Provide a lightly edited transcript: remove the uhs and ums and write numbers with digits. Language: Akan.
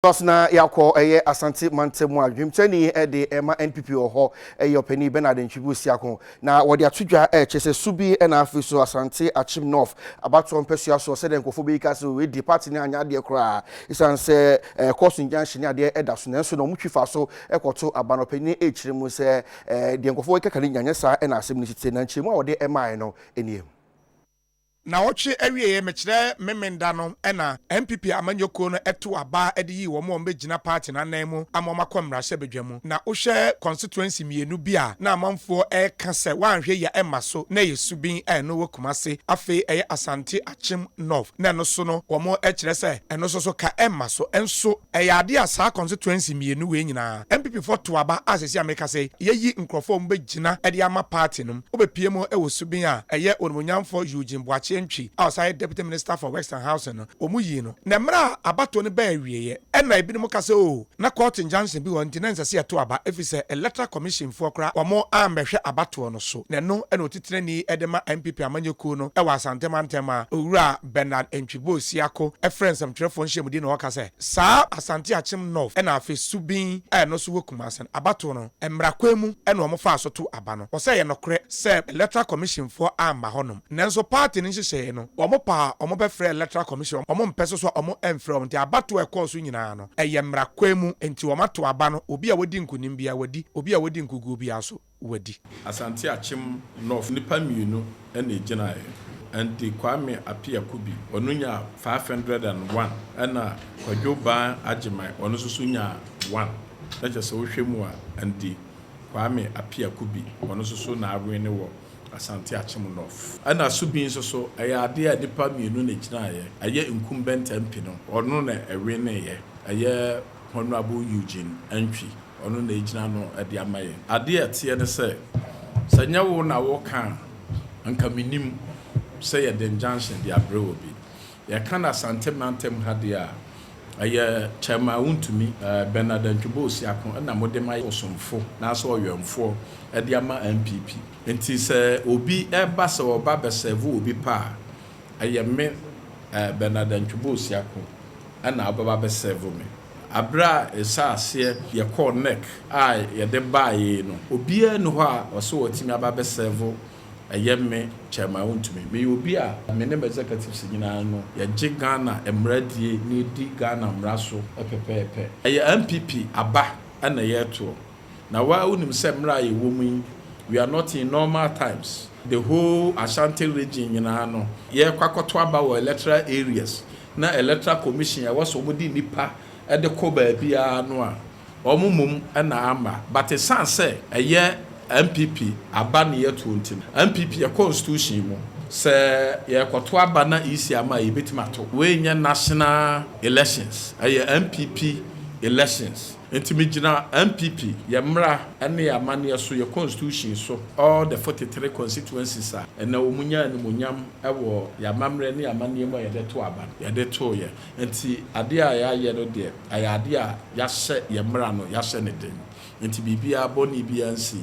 Tosna yako Asante mantemu adwum tani de ema NPP oho opani Bernard Ntwibusi akon na wode atudwa chese Subin na afiso Asante Akyem North abato mpesua so se de nkofo be ka se we di party na anya de kra isan se course injunction ade edaso na so no mutwifa so ekoto abanopani echire mu se de nkofo we kaka nyanya sa na asem ni tite na nchemu a wode ema no eniem na oche awie mekire memenda no na MPP amanyoko no eto aba ede yi wo mo mbegina party na nan mu amoma kwamra hye bedwamu na ohwe constituency mienu bia na amanfo ka se wanhwe ya ema so na ye Subin no wokumase afi Asante Akyem North na no so no wo mo kire se eno so ka ema so enso ade asa constituency mienu we nyina MPP for to aba asesi ameka se yeyi nkrofo mbegina ede ama party no obepie mu wo Subin a onmonyamfo Eugene Ntwi outside Deputy Minister for Western Housing no omuyi no na mra abato ne ba awieye na ebinim ka se o na court injunction bi won tinansa se to aba efise electoral commission for kra omo amehwe abato no so na no na otitirani edema MPP amanyoko no wa Asante mantema owura Bernard Ntwibusi ako friends am trefo nhemudi no ka se sa Asante Akyem North na afi Subin no so wokumasen abato no mra kwemu na omo fa so to aba no wo se ye nokre se electoral commission for amba honom nanso party ni no omo be free electoral commission omo mpeso so omo enfrem nti abato ekoso nyina no eyemra kwemu enti omato aba no obi a wodi nkunim bia wadi obi a wodi nkugu bia so wadi Asante Akyem North nipa mienu ene gina anti Kwame Apiakubi onunya 501 ena Kwadwoban Agyeman onu so nya 1 na je wo hwemu a anti Kwame Apiakubi onu so na awe ne wo Asante Akyem North ana Subin so ade a nipa mienu na gina ye incumbent MP no ono na ewe ne ye Honorable Eugene Ntwi ono na gina no ade amaye ade atie ne se sanya wo na wo kan anka minim se ye den junction dia brewo bi ye kan Asante mantem hade a Chairman Wontumi Bernard Ntwibusi akon na modema osomfo na so oyemfo ade ama MPP enti se obi eba se oba beserve obi pa me Bernard Ntwibusi akon na ababa beserve me abra esase ye call neck ye de bae no obi enu ho a oso otimi aba beserve me Chairman Wontumi me obi a me ne executives nyina no ye Ghana emradie ni di Ghana mraso epepepe MPP aba na ye to na wa unim se mra ye womu we are not in normal times the whole Asante region nyina no ye kwakoto aba wo electoral areas na electoral commission ya waso mudi nipa e de ko ba bia no a omumum na ama but sense MPP aba ne yeto ntim MPP ya constitution mu se ye kwato aba na isi ama ye betimato we nya national elections MPP elections ntimi gina MPP ye mra ene ya mane so ye constitution so all the 43 constituencies are na omunya ni munyam ewo ya mamre ne ya mane mo ye de to aba ye de to ye nti ade a ya ye no de ade a ya hye ye mra no ya hye ne den nti bibia boni bia nsi